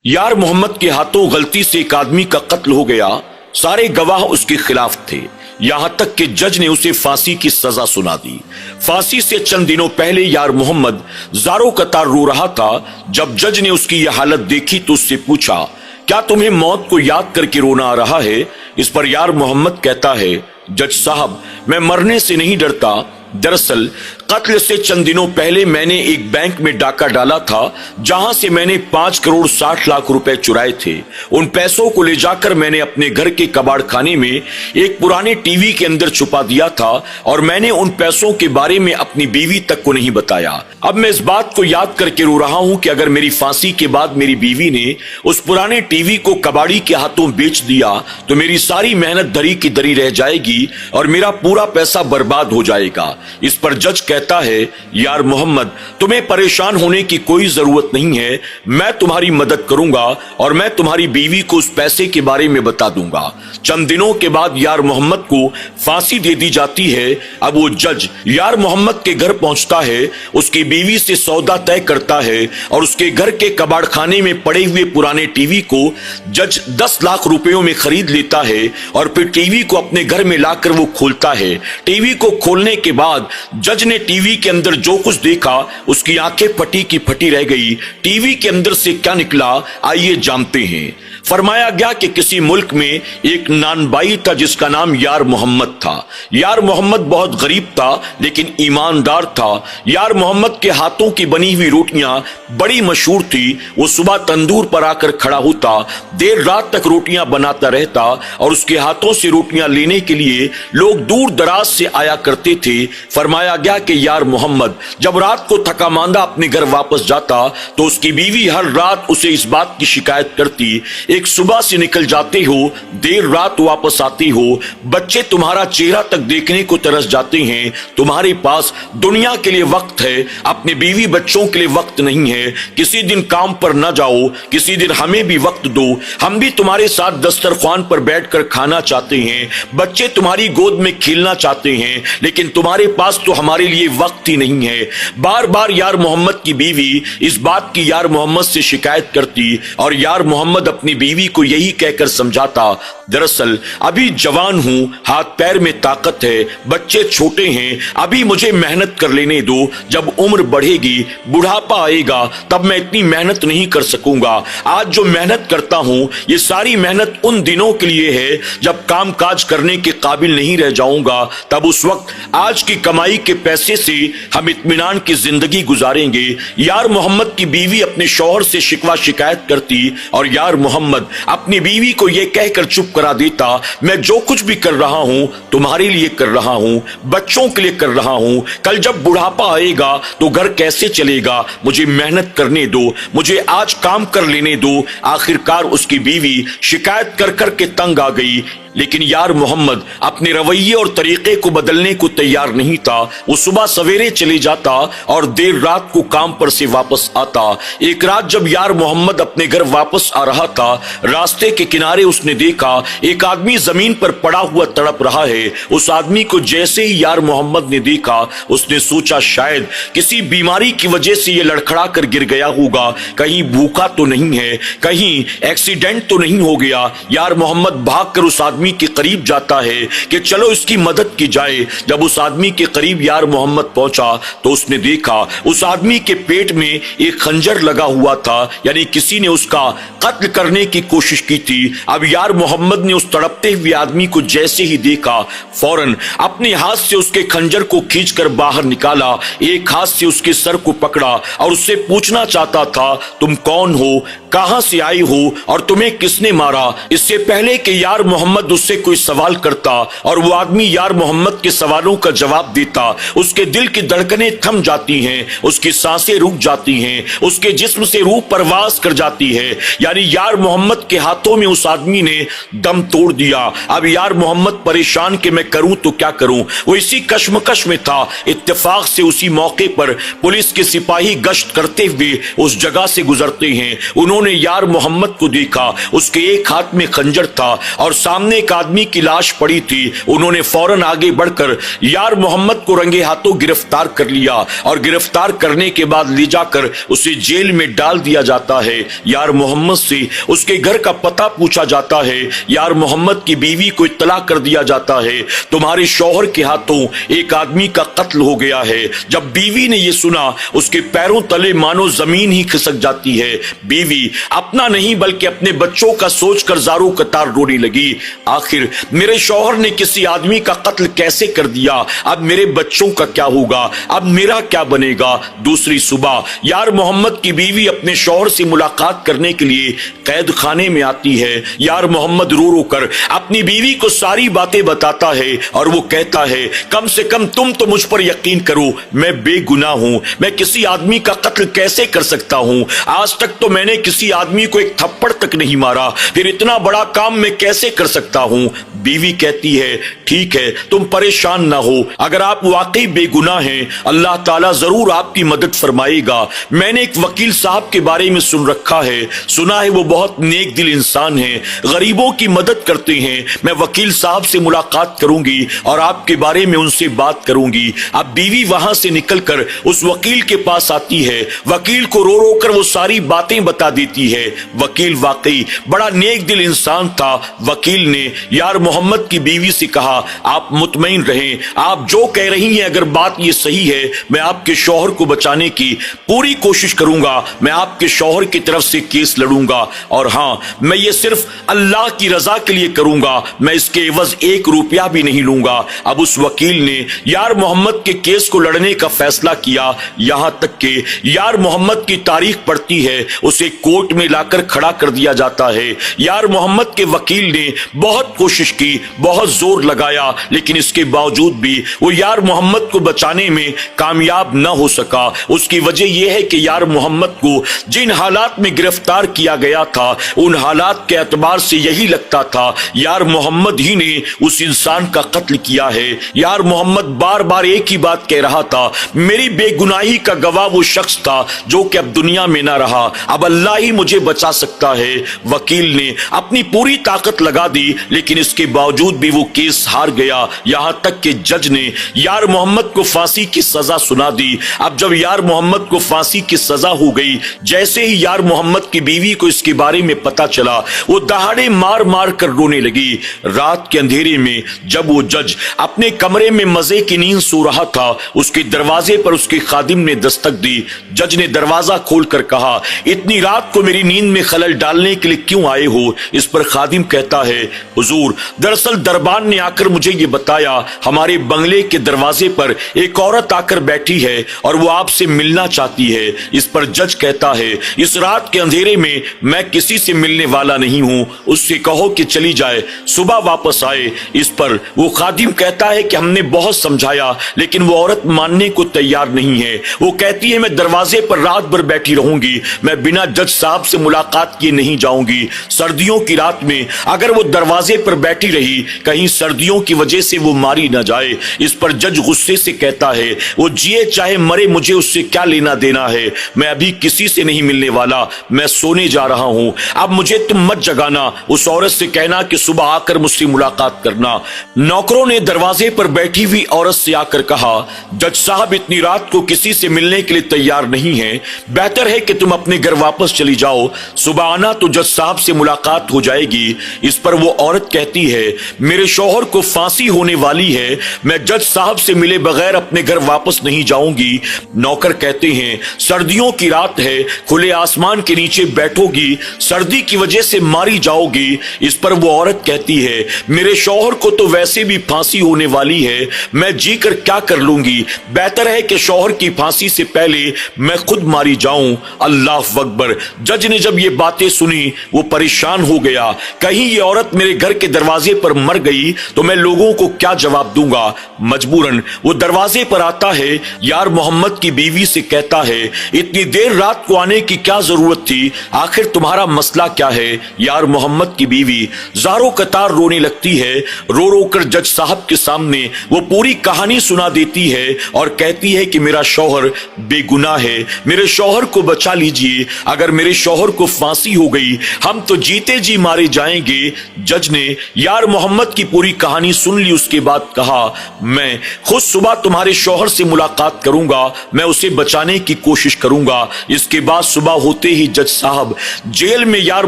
यार मोहम्मद के हाथों गलती से एक आदमी का कत्ल हो गया। सारे गवाह उसके खिलाफ थे, यहां तक कि जज ने उसे फांसी की सजा सुना दी। फांसी से चंद दिनों पहले यार मोहम्मद जारो कतार रो रहा था। जब जज ने उसकी यह हालत देखी तो उससे पूछा, क्या तुम्हें मौत को याद करके रोना आ रहा है? इस पर यार मोहम्मद कहता है, जज साहब, मैं मरने से नहीं डरता। दरअसल कत्ल से चंद दिनों पहले मैंने एक बैंक में डाका डाला था, जहां से मैंने 5 करोड़ 60 लाख रुपए चुराए थे। उन पैसों को ले जाकर मैंने अपने घर के कबाड़ खाने में एक पुराने टीवी के अंदर छुपा दिया था और मैंने उन पैसों के बारे में अपनी बीवी तक को नहीं बताया। अब मैं इस बात को याद करके रो रहा हूं कि अगर मेरी फांसी के बाद मेरी बीवी ने उस पुराने टीवी को कबाड़ी के हाथों बेच दिया तो मेरी सारी मेहनत दरी की दरी रह जाएगी और मेरा पूरा पैसा बर्बाद हो जाएगा। इस पर जज कहता है, यार मोहम्मद, तुम्हें परेशान होने की कोई जरूरत नहीं है। मैं तुम्हारी मदद करूंगा और मैं तुम्हारी बीवी को उस पैसे के बारे में बता दूंगा। चंद दिनों के बाद यार मोहम्मद को फांसी दे दी जाती है। अब वो जज यार मोहम्मद के घर पहुंचता है, उसकी बीवी से सौदा तय करता है और उसके घर के कबाड़ खाने में पड़े हुए पुराने टीवी को जज 10 लाख रुपयों में खरीद लेता है और फिर टीवी को अपने घर में लाकर वो खोलता है। टीवी को खोलने के बाद जज ने टीवी के अंदर जो कुछ देखा उसकी आंखें फटी की फटी रह गई। टीवी के अंदर से क्या निकला, आइए जानते हैं। फरमाया गया कि किसी मुल्क में एक नानबाई था जिसका नाम यार मोहम्मद था। यार मोहम्मद बहुत गरीब था लेकिन ईमानदार था। यार मोहम्मद के हाथों की बनी हुई रोटियां बड़ी मशहूर थी। वो सुबह तंदूर पर आकर खड़ा होता, देर रात तक रोटियां बनाता रहता और उसके हाथों से रोटियां लेने के लिए लोग दूर दराज से आया करते थे। फरमाया गया कि यार मोहम्मद जब रात को थका मांदा अपने घर वापस जाता तो उसकी बीवी हर रात उसे इस बात की शिकायत करती, एक सुबह से निकल जाते हो, देर रात वापस आते हो, बच्चे तुम्हारा चेहरा तक देखने को तरस जाते हैं, तुम्हारे पास दुनिया के लिए वक्त है, अपने बीवी बच्चों के लिए वक्त नहीं है। किसी दिन काम पर न जाओ, किसी दिन हमें भी वक्त दो, हम भी तुम्हारे साथ दस्तरख्वान पर बैठकर खाना चाहते हैं, बच्चे तुम्हारी गोद में खेलना चाहते हैं, लेकिन तुम्हारे पास तो हमारे लिए वक्त ही नहीं है। बार बार यार मोहम्मद की बीवी इस बात की यार मोहम्मद से शिकायत करती और यार मोहम्मद अपनी बीवी को यही कहकर समझाता, दरअसल अभी जवान हूं, हाथ पैर में ताकत है, बच्चे छोटे हैं, अभी मुझे मेहनत कर लेने दो, जब उम्र बढ़ेगी, बुढ़ापा आएगा, तब मैं इतनी मेहनत नहीं कर सकूंगा। आज जो मेहनत करता हूं ये सारी मेहनत उन दिनों के लिए है जब काम काज करने के काबिल नहीं रह जाऊंगा, तब उस वक्त आज की कमाई के पैसे से हम इत्मीनान की जिंदगी गुजारेंगे। यार मोहम्मद की बीवी अपने शौहर से शिकवा शिकायत करती और यार मोहम्मद अपनी बीवी को यह कहकर चुप करा देता, मैं जो कुछ भी कर रहा हूं तुम्हारे लिए कर रहा हूं, बच्चों के लिए कर रहा हूं, कल जब बुढ़ापा आएगा तो घर कैसे चलेगा, मुझे मेहनत करने दो, मुझे आज काम कर लेने दो। आखिरकार उसकी बीवी शिकायत कर कर के तंग आ गई, लेकिन यार मोहम्मद अपने रवैये और तरीके को बदलने को तैयार नहीं था। वो सुबह सवेरे चले जाता और देर रात को काम पर से वापस आता। एक रात जब यार मोहम्मद अपने घर वापस आ रहा था, रास्ते के किनारे उसने देखा एक आदमी जमीन पर पड़ा हुआ तड़प रहा है। उस आदमी को जैसे ही यार मोहम्मद ने देखा उसने सोचा शायद किसी बीमारी की वजह से ये लड़खड़ा कर गिर गया होगा, कहीं भूखा तो नहीं है, कहीं एक्सीडेंट तो नहीं हो गया। यार मोहम्मद भागकर उस आदमी के करीब जाता है कि चलो इसकी मदद की जाए। जब उस आदमी के करीब यार मोहम्मद पहुंचा तो उसने देखा उस आदमी के पेट में एक खंजर लगा हुआ था, यानी किसी ने उसका कत्ल करने की कोशिश की थी। अब यार मोहम्मद ने उस तड़पते हुए आदमी को जैसे ही देखा फौरन अपने हाथ से उसके खंजर को खींचकर बाहर निकाला, एक हाथ से उसके सर को पकड़ा और उससे पूछना चाहता था, तुम कौन हो, कहां से आई हो और तुम्हें किसने मारा। इससे पहले कि यार मोहम्मद उससे कोई सवाल करता और वो आदमी यार मोहम्मद के सवालों का जवाब देता, उसके दिल की धड़कनें थम जाती हैं, उसकी सांसें रुक जाती हैं, उसके जिस्म से रूह परवास कर जाती है। यानी यार मोहम्मद के हाथों में उस आदमी ने दम तोड़ दिया। अब यार मोहम्मद परेशान कि मैं करूं तो क्या करूं। वो इसी कश्मकश में था। इत्तेफाक से उसी मौके पर पुलिस के सिपाही गश्त करते हुए उस जगह से गुजरते हैं। उन्होंने यार मोहम्मद को देखा, उसके एक हाथ में खंजर था और सामने एक आदमी की लाश पड़ी थी। उन्होंने फौरन आगे बढ़कर यार मोहम्मद को रंगे हाथों गिरफ्तार कर लिया और गिरफ्तार करने के बाद ले जाकर उसे जेल में डाल दिया जाता है। यार मोहम्मद से उसके घर का पता पूछा जाता है। यार मोहम्मद की बीवी को इत्तला कर दिया जाता है, तुम्हारे शौहर के हाथों एक आदमी का कत्ल हो गया है। जब बीवी ने यह सुना, उसके पैरों तले मानो जमीन ही खिसक जाती है। बीवी अपना नहीं बल्कि अपने बच्चों का सोचकर ज़ारो कतार रोने लगी। आखिर मेरे शौहर ने किसी आदमी का कत्ल कैसे कर दिया, अब मेरे बच्चों का क्या होगा, अब मेरा क्या बनेगा। दूसरी सुबह यार मोहम्मद की बीवी अपने शौहर से मुलाकात करने के लिए कैद खाने में आती है। यार मोहम्मद रो रो कर अपनी बीवी को सारी बातें बताता है और वो कहता है, कम से कम तुम तो मुझ पर यकीन करो, मैं बेगुनाह हूं, मैं किसी आदमी का कत्ल कैसे कर सकता हूं। आज तक तो मैंने किसी आदमी को एक थप्पड़ तक नहीं मारा, फिर इतना बड़ा काम मैं कैसे कर सकता हूं। बीवी कहती है, ठीक है, तुम परेशान ना हो, अगर आप वाकई बेगुनाह हैं अल्लाह ताला जरूर आपकी मदद फरमाएगा। मैंने एक वकील साहब के बारे में सुन रखा है, सुना है वो बहुत नेक दिल इंसान हैं, गरीबों की मदद करते हैं। मैं वकील साहब से मुलाकात करूंगी और आपके बारे में उनसे बात करूंगी। अब बीवी वहां से निकलकर उस वकील के पास आती है। वकील को रो रो कर वो सारी बातें बता देती है। वकील वाकई बड़ा नेक दिल इंसान था। वकील ने यार मोहम्मद की बीवी से कहा, आप मुतमईन रहें, आप जो कह रही हैं अगर बात ये सही है, मैं आपके शौहर को बचाने की पूरी कोशिश करूंगा, मैं आपके शौहर की तरफ से केस लड़ूंगा और हाँ, मैं ये सिर्फ अल्लाह की रजा के लिए करूंगा, मैं इसके एवज 1 रुपया भी नहीं लूंगा। अब उस वकील ने यार मोहम्मद के केस को लड़ने का फैसला किया। यहां तक कि यार मोहम्मद की तारीख पड़ती है, उसे कोर्ट में लाकर खड़ा कर दिया जाता है। यार मोहम्मद के वकील ने बहुत कोशिश की, बहुत जोर लगाया, लेकिन इसके बावजूद भी वो यार मोहम्मद को बचाने में कामयाब न हो सका। उसकी वजह यह है कि यार मोहम्मद को जिन हालात में गिरफ्तार किया गया था, उन हालात के एतबार से यही लगता था यार मोहम्मद ही ने उस इंसान का कत्ल किया है। यार मोहम्मद बार बार एक ही बात कह रहा था, मेरी बेगुनाही का गवाह वो शख्स था जो कि अब दुनिया में ना रहा, अब अल्लाह ही मुझे बचा सकता है। वकील ने अपनी पूरी ताकत लगा दी, लेकिन इसके बावजूद भी वो केस हार गया। यहां तक कि जज ने यार मोहम्मद को फांसी की सजा सुना दी। अब जब यार मोहम्मद को फांसी की सजा हो गई, जैसे ही यार मोहम्मद की बीवी को इसके बारे में पता चला, वो दहाड़े मार मार कर रोने लगी। रात के अंधेरे में जब वो जज अपने कमरे में मजे की नींद सो रहा था, उसके दरवाजे पर उसके खादिम ने दस्तक दी। जज ने दरवाजा खोलकर कहा, इतनी रात को मेरी नींद में खलल डालने के लिए क्यों आए हो। इस पर खादिम कहता है, हुजूर, दरअसल दरबान ने आकर मुझे ये बताया, हमारे बंगले के दरवाजे पर एक औरत आकर बैठी है और वो आपसे मिलना चाहती है। इस पर जज कहता है, इस रात के अंधेरे में मैं किसी से मिलने वाला नहीं हूं, उससे कहो कि चली जाए, सुबह वापस आए। इस पर वो खादिम कहता है कि हमने बहुत समझाया, लेकिन वो औरत मानने को तैयार नहीं है। वो कहती है, मैं दरवाजे पर रात भर बैठी रहूंगी, मैं बिना जज साहब से मुलाकात किए नहीं जाऊंगी। सर्दियों की रात में अगर वो दरवाजे पर बैठी रही, कहीं सर्दियों की वजह से वो मारी न जाए। इस पर जज गुस्से से कहता है, वो जिए चाहे मरे, मुझे उससे क्या लेना देना है, मैं अभी किसी से नहीं मिलने वाला, मैं सोने जा रहा हूं, अब मुझे तुम मत जगाना, उस औरत से कहना कि सुबह आकर मुझसे मुलाकात करना। नौकरों ने दरवाजे पर बैठी हुई औरत से आकर कहा, जज साहब इतनी रात को किसी से मिलने के लिए तैयार नहीं है, बेहतर है कि तुम अपने घर वापस चली जाओ, सुबह आना तो जज साहब से मुलाकात हो जाएगी। इस पर वो औरत कहती है, मेरे शौहर को फांसी होने वाली है, मैं जज साहब से मिले बगैर अपने घर वापस नहीं जाऊंगी। नौकर कहते हैं, सर्दियों की रात है, खुले आसमान के नीचे बैठोगी, सर्दी की वजह से मारी जाओगी। इस पर वो औरत कहती है, मेरे शौहर को तो वैसे भी फांसी होने वाली है, मैं जी कर क्या कर लूंगी, बेहतर है कि शौहर की फांसी से पहले मैं खुद मारी जाऊं। अल्लाह अकबर। जज ने जब ये बातें सुनी, वो परेशान हो गया, कहीं ये औरत मेरे घर के दरवाजे पर मर गई तो मैं लोगों को क्या जवाब दूंगा। मजबूरन वो दरवाजे पर आता है, यार मोहम्मद की बीवी से कहता है, इतनी देर रात को आने की क्या जरूरत थी, आखिर तुम्हारा मसला क्या है। यार मोहम्मद की बीवी ज़ारो कतार रोने लगती है। रो रो कर जज साहब के सामने वो पूरी कहानी सुना देती है और कहती है कि मेरा शौहर बेगुनाह है, मेरे शौहर को बचा लीजिए, अगर मेरे शौहर को फांसी हो गई हम तो जीते जी मारे जाएंगे। जज ने यार मोहम्मद की पूरी कहानी सुन ली। उसके बाद कहा, मैं खुद सुबह तुम्हारे शौहर से मुलाकात करूंगा, मैं उसे बचाने की कोशिश करूंगा। इसके बाद सुबह होते ही जज साहब जेल में यार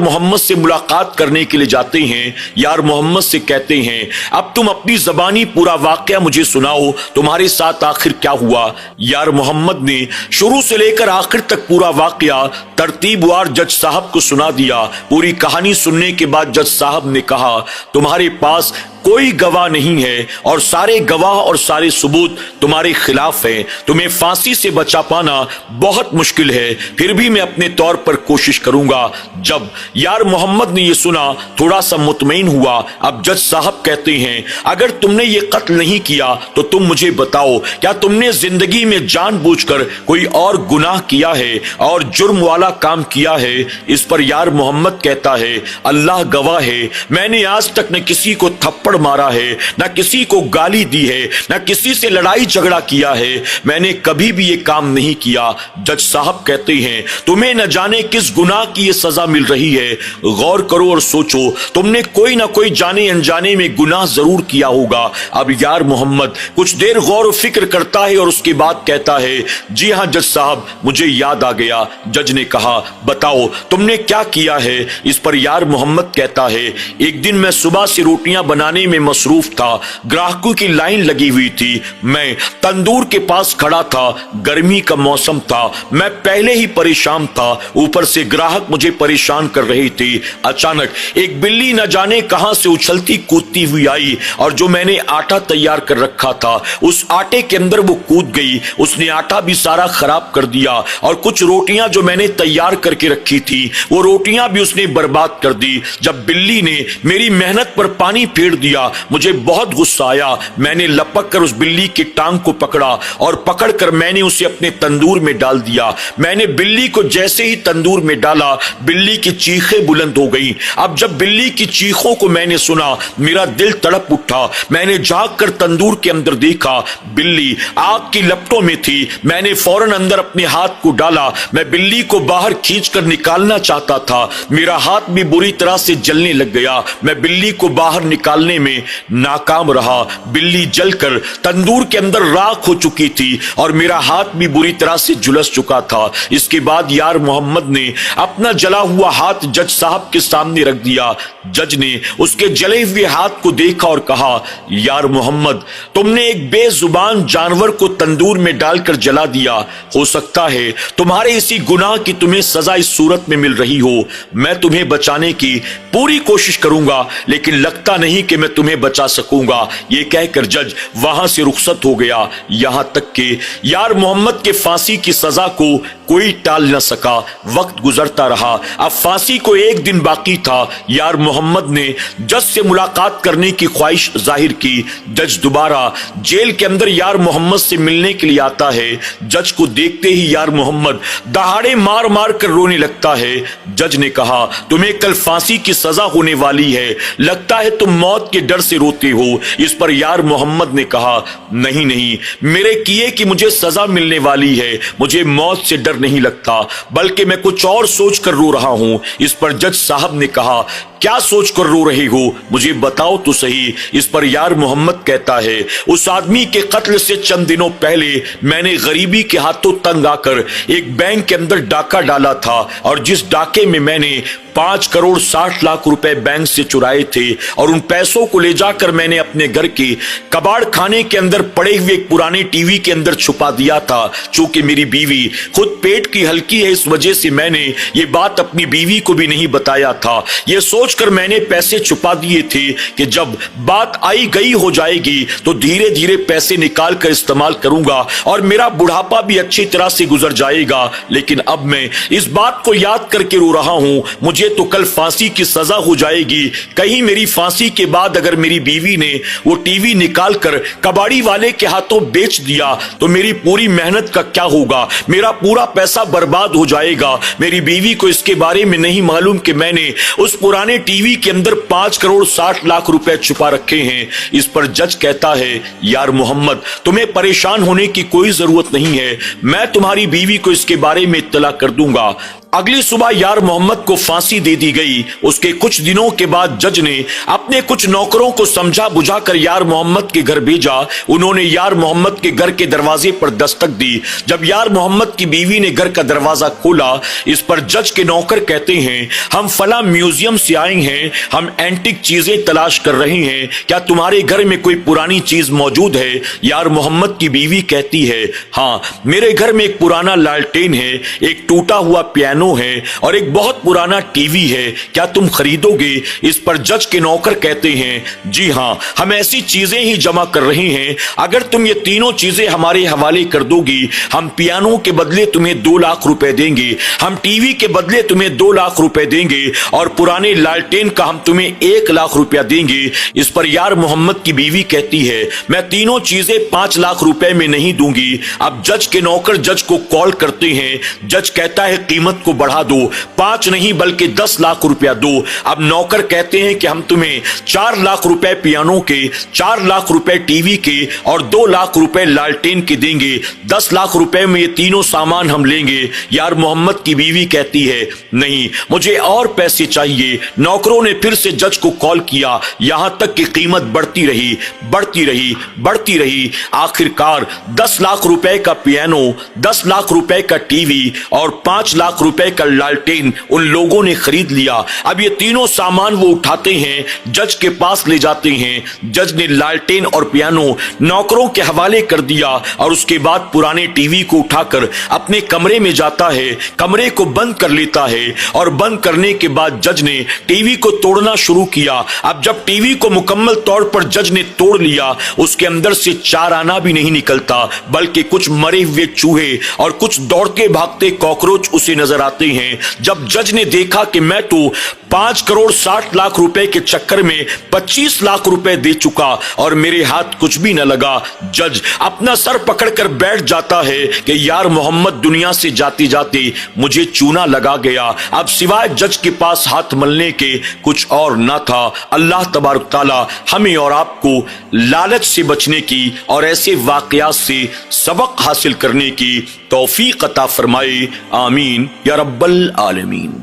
मोहम्मद से मुलाकात करने के लिए जाते हैं। यार मोहम्मद से कहते हैं, अब तुम अपनी जबानी पूरा वाकया मुझे सुनाओ, तुम्हारे साथ आखिर क्या हुआ। यार मोहम्मद ने शुरू से लेकर आखिर तक पूरा वाकया तरतीबवार जज साहब को सुना दिया। पूरी कहानी सुनने के बाद जज साहब ने कहा, तुम्हारे पास कोई गवाह नहीं है और सारे गवाह और सारे सबूत तुम्हारे खिलाफ हैं। तुम्हें फांसी से बचा पाना बहुत मुश्किल है, फिर भी मैं अपने तौर पर कोशिश करूंगा। जब यार मोहम्मद ने यह सुना, थोड़ा सा मुतमईन हुआ। अब जज साहब कहते हैं, अगर तुमने ये कत्ल नहीं किया तो तुम मुझे बताओ, क्या तुमने जिंदगी में जानबूझकर कोई और गुनाह किया है और जुर्म वाला काम किया है। इस पर यार मोहम्मद कहता है, अल्लाह गवाह है, मैंने आज तक न किसी को थप्पड़ मारा है, न किसी को गाली दी है, न किसी से लड़ाई झगड़ा किया है, मैंने कभी भी ये काम नहीं किया। जज साहब कहते हैं, तुम्हें न जाने किस गुनाह की ये सजा मिल रही है। गौर करो और सोचो, तुमने कोई ना कोई जाने अनजाने में गुनाह जरूर किया होगा। अब यार मोहम्मद कुछ देर गौर फिक्र करता है और उसके बाद कहता है, जी हाँ जज साहब, मुझे याद आ गया। जज ने कहा, बताओ तुमने क्या किया है। इस पर यार मोहम्मद कहता है, एक दिन मैं सुबह से रोटियां बनाने में मसरूफ था, ग्राहकों की लाइन लगी हुई थी, मैं तंदूर के पास खड़ा था, गर्मी का मौसम था, मैं पहले ही परेशान था, ऊपर से ग्राहक मुझे परेशान कर रही थी। अचानक एक बिल्ली न जाने कहां से उछलती कूदती हुई आई और जो मैंने आटा तैयार कर रखा था उस आटे के अंदर वो कूद गई। उसने आटा भी सारा खराब कर दिया और कुछ रोटियां जो मैंने तैयार करके रखी थी वो रोटियां भी उसने बर्बाद कर दी। जब बिल्ली ने मेरी मेहनत पर पानी फेर दिया, मुझे बहुत गुस्सा आया। मैंने लपक कर उस बिल्ली की टांग को पकड़ा और पकड़कर मैंने उसे अपने तंदूर में डाल दिया। मैंने बिल्ली को जैसे ही तंदूर में डाला, बिल्ली की चीखें बुलंद हो गई। अब जब बिल्ली की चीखों को मैंने सुना, मेरा दिल तड़प उठा। मैंने झांक कर तंदूर के अंदर देखा, बिल्ली आग की लपटों में थी। मैंने फौरन अंदर अपने हाथ को डाला, मैं बिल्ली को बाहर खींचकर निकालना चाहता था। मेरा हाथ भी बुरी तरह से जलने लग गया। मैं बिल्ली को बाहर निकालने में नाकाम रहा। बिल्ली जलकर तंदूर के अंदर राख हो चुकी थी और मेरा हाथ भी बुरी तरह से झुलस चुका था। इसके बाद यार मोहम्मद ने अपना जला हुआ हाथ जज साहब के सामने रख दिया। जज ने उसके जले हुए हाथ को देखा और कहा, यार मोहम्मद, तुमने एक बेजुबान जानवर को तंदूर में डालकर जला दिया। हो सकता है तुम्हारे इसी गुनाह की तुम्हें सजा इस सूरत में मिल रही हो। मैं तुम्हें बचाने की पूरी कोशिश करूंगा, लेकिन लगता नहीं कि मैं तुम्हें बचा सकूंगा। ये कहकर जज वहां से रुखसत हो गया। यहां तक कि यार मोहम्मद के फांसी की सजा को कोई टाल न सका। वक्त गुजरता रहा। अब फांसी को एक दिन बाकी था। यार मोहम्मद ने जज से मुलाकात करने की ख्वाहिश जाहिर की। जज दोबारा जेल के अंदर यार मोहम्मद से मिलने के लिए आता है। जज को देखते ही यार मोहम्मद दहाड़े मार मार कर रोने लगता है। जज ने कहा, तुम्हें कल फांसी की सजा होने वाली है, लगता है तुम मौत के डर से रोते हो। इस पर यार मोहम्मद ने कहा, नहीं नहीं, मेरे किए कि मुझे सजा मिलने वाली है, मुझे मौत से डर नहीं लगता, बल्कि मैं कुछ और सोच कर रो रहा हूं। इस पर जज साहब ने कहा, क्या सोच कर रो रहे हो, मुझे बताओ तो सही। इस पर यार मोहम्मद कहता है, उस आदमी के कत्ल से चंद दिनों पहले मैंने गरीबी के हाथों तंग आकर एक बैंक के अंदर डाका डाला था और जिस डाके में मैंने 5 करोड़ 60 लाख रुपए बैंक से चुराए थे और उन पैसों को ले जाकर मैंने अपने घर के कबाड़ खाने के अंदर पड़े हुए एक पुराने टीवी के अंदर छुपा दिया था। चूंकि मेरी बीवी खुद पेट की हल्की है, इस वजह से मैंने ये बात अपनी बीवी को भी नहीं बताया था। ये सोचकर मैंने पैसे छुपा दिए थे कि जब बात आई गई हो जाएगी तो धीरे धीरे पैसे निकाल कर इस्तेमाल करूंगा और मेरा बुढ़ापा भी अच्छी तरह से गुजर जाएगा। लेकिन अब मैं इस बात को याद करके रो रहा हूं, मुझे तो कल फांसी की सजा हो जाएगी। कहीं मेरी फांसी के बाद अगर मेरी बीवी ने वो टीवी निकाल कर कबाड़ी वाले के हाथों बेच दिया तो मेरी पूरी मेहनत का क्या होगा, मेरा पूरा पैसा बर्बाद हो जाएगा। मेरी बीवी को इसके बारे में नहीं मालूम कि मैंने उस पुराने टीवी के अंदर 5 करोड़ 60 लाख रुपए छुपा रखे हैं। इस पर जज कहता है, यार मोहम्मद, तुम्हें परेशान होने की कोई जरूरत नहीं है, मैं तुम्हारी बीवी को इसके बारे में इत्तला कर दूंगा। अगली सुबह यार मोहम्मद को फांसी दे दी गई। उसके कुछ दिनों के बाद जज ने अपने कुछ नौकरों को समझा बुझाकर यार मोहम्मद के घर भेजा। उन्होंने यार मोहम्मद के घर के दरवाजे पर दस्तक दी। जब यार मोहम्मद की बीवी ने घर का दरवाजा खोला, इस पर जज के नौकर कहते हैं, हम फला म्यूजियम से आए हैं, हम एंटिक चीजें तलाश कर रहे हैं, क्या तुम्हारे घर में कोई पुरानी चीज मौजूद है? यार मोहम्मद की बीवी कहती है, हाँ, मेरे घर में एक पुराना लालटेन है, एक टूटा हुआ पियानो है और एक बहुत पुराना टीवी है, क्या तुम खरीदोगे? इस पर जज के नौकर कहते हैं, जी हाँ, हम ऐसी चीजें ही जमा कर रहे हैं, अगर तुम ये तीनों चीजें हमारे हवाले कर दोगी, हम पियानो के बदले तुम्हें 2 लाख रुपए देंगे, हम टीवी के बदले तुम्हें 2 लाख रुपए देंगे और पुराने लालटेन का हम तुम्हें 1 लाख रुपया देंगे। इस पर यार मोहम्मद की बीवी कहती है, मैं तीनों चीजें 5 लाख रुपए में नहीं दूंगी। अब जज के नौकर जज को कॉल करते हैं। जज कहता है, कीमत को बढ़ा दो, 5 नहीं बल्कि 10 लाख रुपया दो। अब नौकर कहते हैं कि हम तुम्हें 4 लाख रुपए पियानो के, 4 लाख रुपए टीवी के और 2 लाख रुपए लालटेन के देंगे। 10 लाख रुपए में ये तीनों सामान हम लेंगे। यार मोहम्मद की बीवी कहती है, नहीं, मुझे और पैसे चाहिए। नौकरों ने फिर से जज को कॉल किया, यहां तक कि कीमत बढ़ती रही, बढ़ती रही, बढ़ती रही। आखिरकार 10 लाख रुपए का पियानो, 10 लाख रुपए का टीवी और 5 लाख रुपए का लालटेन उन लोगों ने खरीद लिया। अब ये तीनों सामान वो उठाते हैं, जज के पास ले जाते हैं। जज ने लालटेन और पियानो नौकरों के हवाले कर दिया और उसके बाद पुराने टीवी को उठाकर अपने कमरे में जाता है, कमरे को बंद कर लेता है और बंद करने के बाद जज ने टीवी को तोड़ना शुरू किया। अब जब टीवी को मुकम्मल तौर पर जज ने तोड़ लिया, उसके अंदर से 4 आना भी नहीं निकलता, बल्कि कुछ मरे हुए चूहे और कुछ दौड़ते भागते कॉकरोच उसे नजर आते हैं। जब जज ने देखा कि मैं तो 5 करोड़ 60 लाख रुपए के चक्कर में 25 लाख रुपए दे चुका और मेरे हाथ कुछ भी न लगा, जज अपना सर पकड़कर बैठ जाता है कि यार मोहम्मद दुनिया से जाते जाते मुझे चूना लगा गया। अब सिवाय जज के पास हाथ मलने के कुछ और न था। अल्लाह तबारक ताला हमें और आपको लालच से बचने की और ऐसे वाकयात से सबक हासिल करने की तौफीक अता फरमाए। आमीन या रब्बल आलमीन।